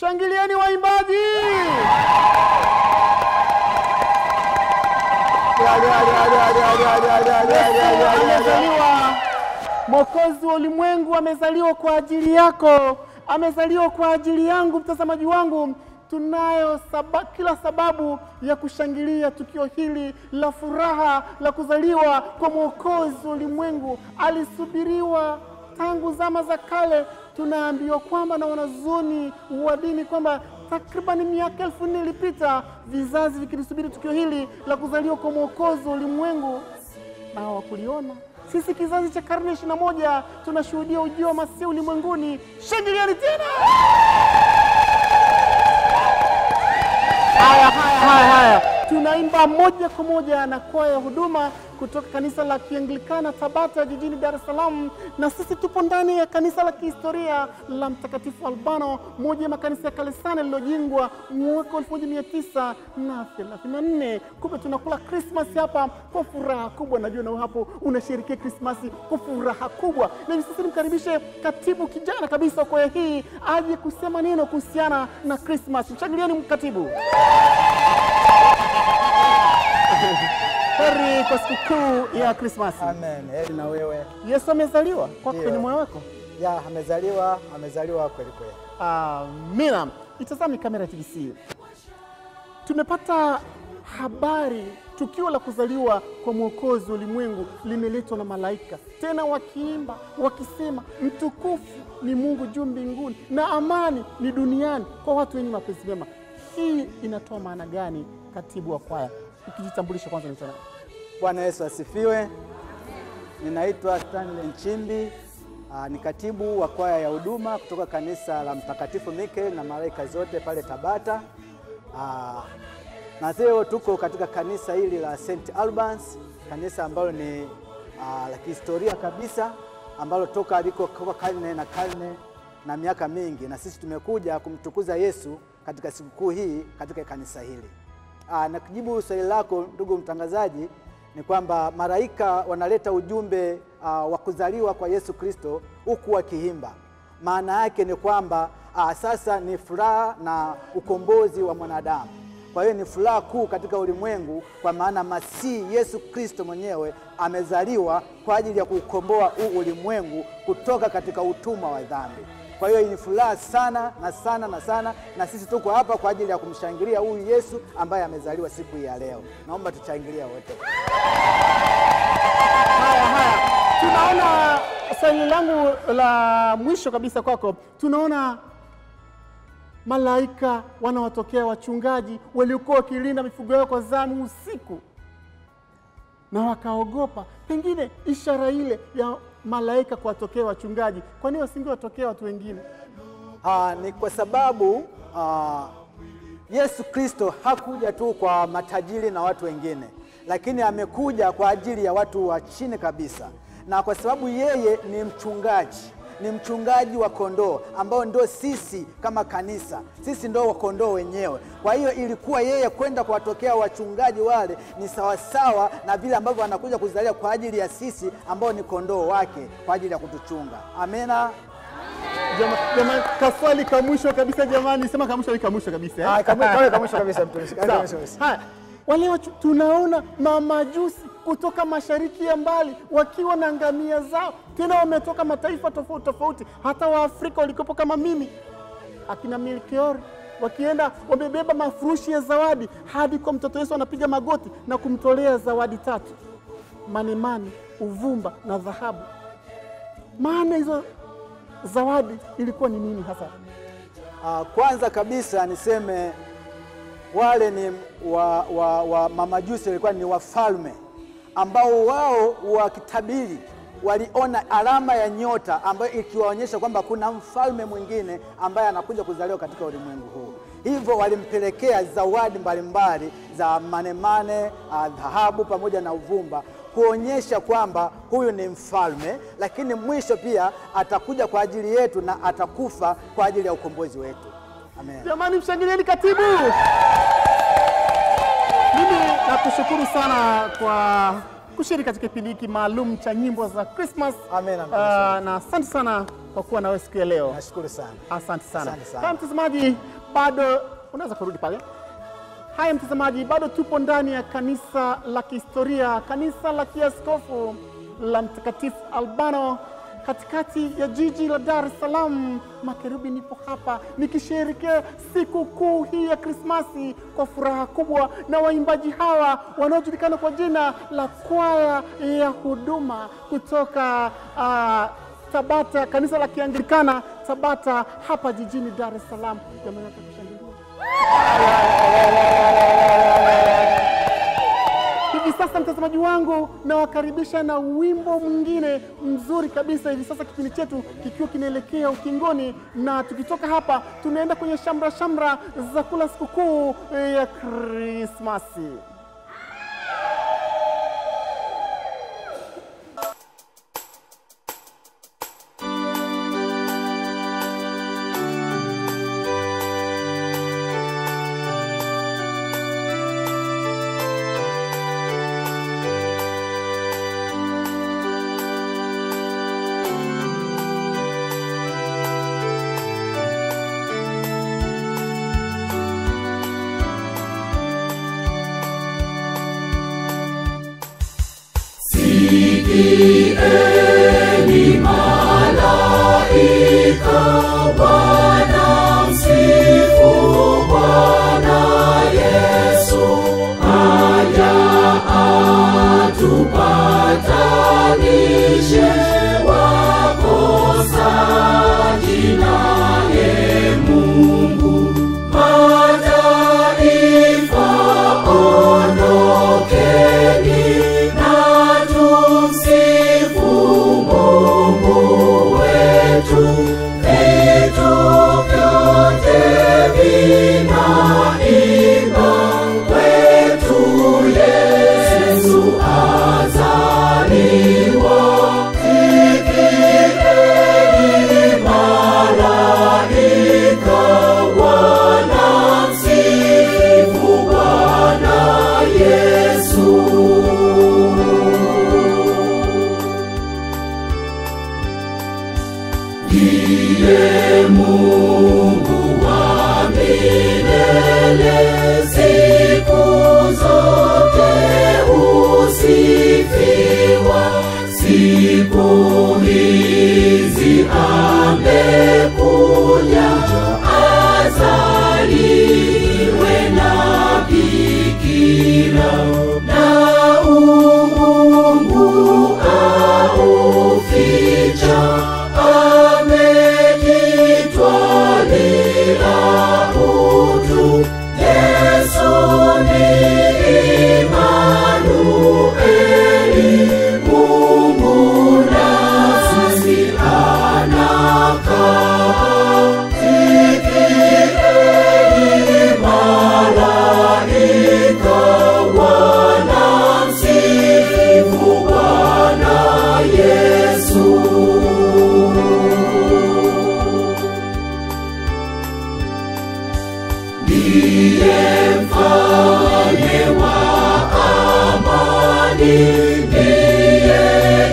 Shangilieni waimbaji! Amezaliwa Mwokozi wa ulimwengu, amezaliwa kwa ajili yako, amezaliwa kwa ajili yangu. Mtazamaji wangu, tunayo kila sababu ya kushangilia tukio hili la furaha la kuzaliwa kwa Mwokozi wa ulimwengu. Alisubiriwa tangu zama za kale. Tunaambiwa kwamba na wanazuoni wa dini kwamba takriban miaka 4000 ilipita, vizazi vikilisubiri tukio hili la kuzaliwa kwa Mwokozi wa ulimwengu na hawakuliona. Sisi kizazi cha karne 21 tunashuhudia ujio wa Masihi ulimwenguni. Shangilieni tena! Haya. Tunaimba moja kwa moja na kwaya ya huduma kutoka kanisa la Kianglikana Tabata jijini Dar es Salaam, na sisi tupo ndani ya kanisa la kihistoria la Mtakatifu Albano, moja ya makanisa ya kale sana lililojengwa mwaka 1934. Kumbe tunakula Christmas hapa kwa furaha kubwa. Najua na hapo unashirikia Christmas kwa furaha kubwa. Na sisi nimkaribishe katibu kijana kabisa wa kwaya hii aje kusema neno kuhusiana na Christmas. Mshangilieni katibu. Heri kwa sikukuu ya Christmas. Amen. Heri na wewe. Yesu amezaliwa kwako kwenye moyo wako? Ya, amezaliwa kweli kweli. Amina. Itazame kamera TBC. Tumepata habari tukio la kuzaliwa kwa Mwokozi wa ulimwengu limeletwa na malaika, tena wakiimba wakisema, mtukufu ni Mungu juu mbinguni na amani ni duniani kwa watu wenye mapenzi mema. Hii inatoa maana gani, katibu wa kwaya? Ukijitambulisha kwanza ni nani? Bwana Yesu asifiwe. Ninaitwa Stanley Nchimbi, ni katibu wa kwaya ya huduma kutoka kanisa la Mtakatifu Mikael na malaika zote pale Tabata. Na leo tuko katika kanisa hili la St. Albans, kanisa ambalo ni la kihistoria kabisa, ambalo toka aliko kwa karne na miaka mingi, na sisi tumekuja kumtukuza Yesu katika sikukuu hii katika kanisa hili. Na kujibu swali lako ndugu mtangazaji, ni kwamba malaika wanaleta ujumbe wa kuzaliwa kwa Yesu Kristo huku wakiimba. Maana yake ni kwamba sasa ni furaha na ukombozi wa mwanadamu. Kwa hiyo ni furaha kuu katika ulimwengu, kwa maana Masihi Yesu Kristo mwenyewe amezaliwa kwa ajili ya kukomboa ulimwengu kutoka katika utumwa wa dhambi. Kwa hiyo ni furaha sana na sisi tuko hapa kwa ajili ya kumshangilia huyu Yesu ambaye amezaliwa siku hii ya leo. Naomba tuchangilie wote. Haya. Tunaona swali langu la mwisho kabisa kwako. Tunaona malaika wanawatokea wachungaji waliokuwa wakilinda mifugo yao kwa zamu usiku na wakaogopa. Pengine ishara ile ya malaika kuwatokea wachungaji, kwa nini wasingewatokea watu wengine? Ni kwa sababu Yesu Kristo hakuja tu kwa matajiri na watu wengine, lakini amekuja kwa ajili ya watu wa chini kabisa. Na kwa sababu yeye ni mchungaji wa kondoo ambao ndio sisi kama kanisa, sisi ndio wa kondoo wenyewe. Kwa hiyo ilikuwa yeye kwenda kuwatokea wachungaji wale ni sawasawa na vile ambavyo anakuja kuzalia kwa ajili ya sisi ambao ni kondoo wake kwa ajili ya kutuchunga. Amena. Jamani, kaswali kamwisho kabisa jamani, sema kamwisho kabisa. Kamwisho kabisa mtumishi. Wale tunaona mamajusi kutoka mashariki ya mbali wakiwa na ngamia zao, tena wametoka mataifa tofauti, hata wa Afrika walikopo kama mimi, akina Melchior, wakienda wamebeba mafurushi ya zawadi hadi kwa mtoto Yesu, anapiga magoti na kumtolea zawadi 3: manemane, uvumba na dhahabu. Maana hizo zawadi ilikuwa ni nini hasa? Kwanza kabisa niseme wale ni wa mamajusi walikuwa ni wafalme ambao wao wakitabiri waliona alama ya nyota ambayo ikiwaonyesha kwamba kuna mfalme mwingine ambaye anakuja kuzaliwa katika ulimwengu huu. Hivyo walimpelekea zawadi mbalimbali za manemane, dhahabu pamoja na uvumba, kuonyesha kwamba huyu ni mfalme, lakini mwisho pia atakuja kwa ajili yetu na atakufa kwa ajili ya ukombozi wetu. Amen. Jamani, mshangilieni katibu. Mimi nakushukuru sana kwa kushiriki katika kipindi hiki maalum cha nyimbo za Christmas. Amen. Na asante sana kwa kuwa na wewe siku ya leo. Nashukuru sana. Asante sana. Asante sana. Kama mtazamaji bado unaweza kurudi pale. Haya mtazamaji, bado tupo ndani ya kanisa la kihistoria, kanisa la kiaskofu la Mtakatifu Albano katikati ya jiji la Dar es Salaam. Makerubi, nipo hapa nikisherehekea siku kuu hii ya Krismasi kwa furaha kubwa na waimbaji hawa wanaojulikana kwa jina la kwaya ya huduma kutoka Tabata, kanisa la Kianglikana Tabata hapa jijini Dar es Salaam. Jamani, kushangilia. Hivi sasa mtazamaji wangu, nawakaribisha na wimbo mwingine mzuri kabisa. Hivi sasa kipindi chetu kikiwa kinaelekea ukingoni, na tukitoka hapa tunaenda kwenye shamra za kula sikukuu ya Krismasi. Sikieni malaika, Bwana msifu Bwana Yesu, aja atupatanishe wakosaji naye Mungu. Mataifa ondokeni, vitu vyote vinaimba kwetu Yesu azaliwa. Sikieni malaika, wanamsifu Bwana Yesu. Ndiye Mungu wa milele, siku zote husifiwa. Siku hizi amekuja, azaliwe na bikira, na umungu auficha. Amejitwalia utu, Yesu ni Imanueli, Mungu nasi anakaa. Sikieni malaika, wanamsifu Bwana Yesu. Ndiye mfalme wa amani, ndiye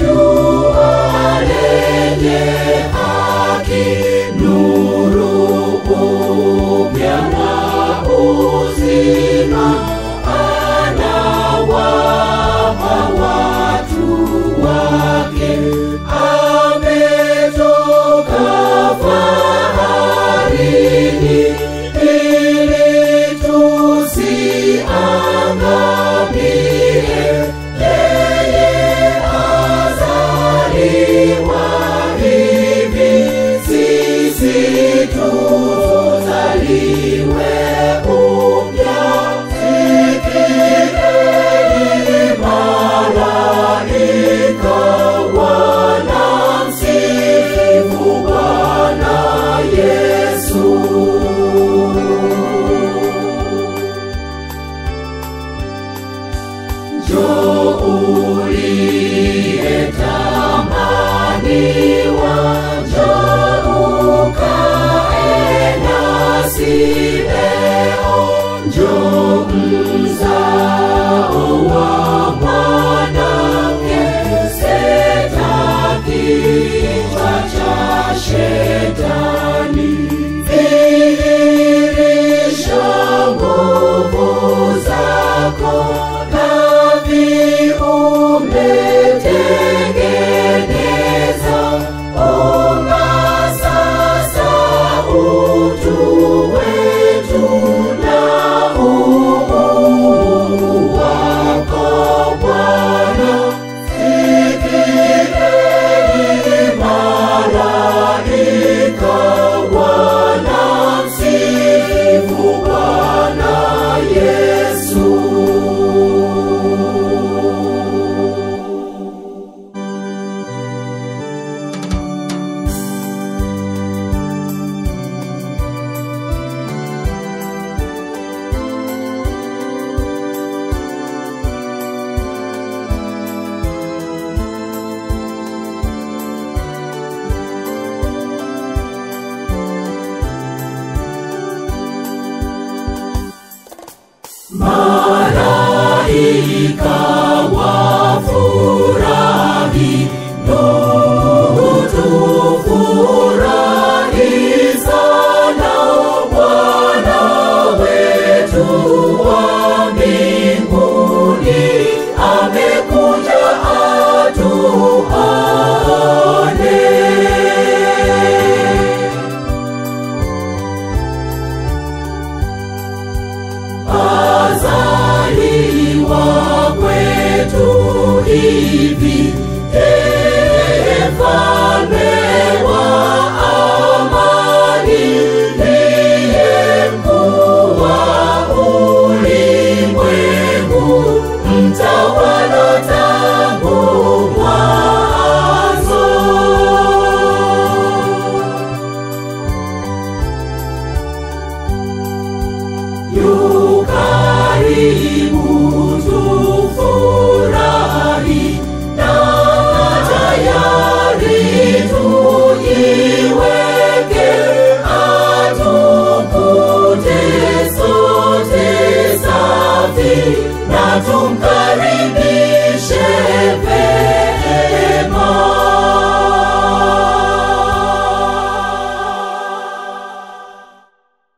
jua lenye haki, nuru upya na uzima, anawapa watu wake. Ametoka faharini ili tusiangamie, yeye azaliwa hivi, sisi tuzaliwe upya. Sikieni malaika, wanamsifu Bwana Yesu. Njoo uliyetamaniwa, njoo ukae nasi leo. Njoo mzao wa mwanamke, seta kichwa cha Malaika wafurahi, ndugu tufurahi sana, Bwana wetu wa mbinguni amekuja atuone. Azaliwa kwetu hivi, Mfalme wa amani, ndiye mkuu wa ulimwengu, mtawala tangu mwanzo. Yu karibu tu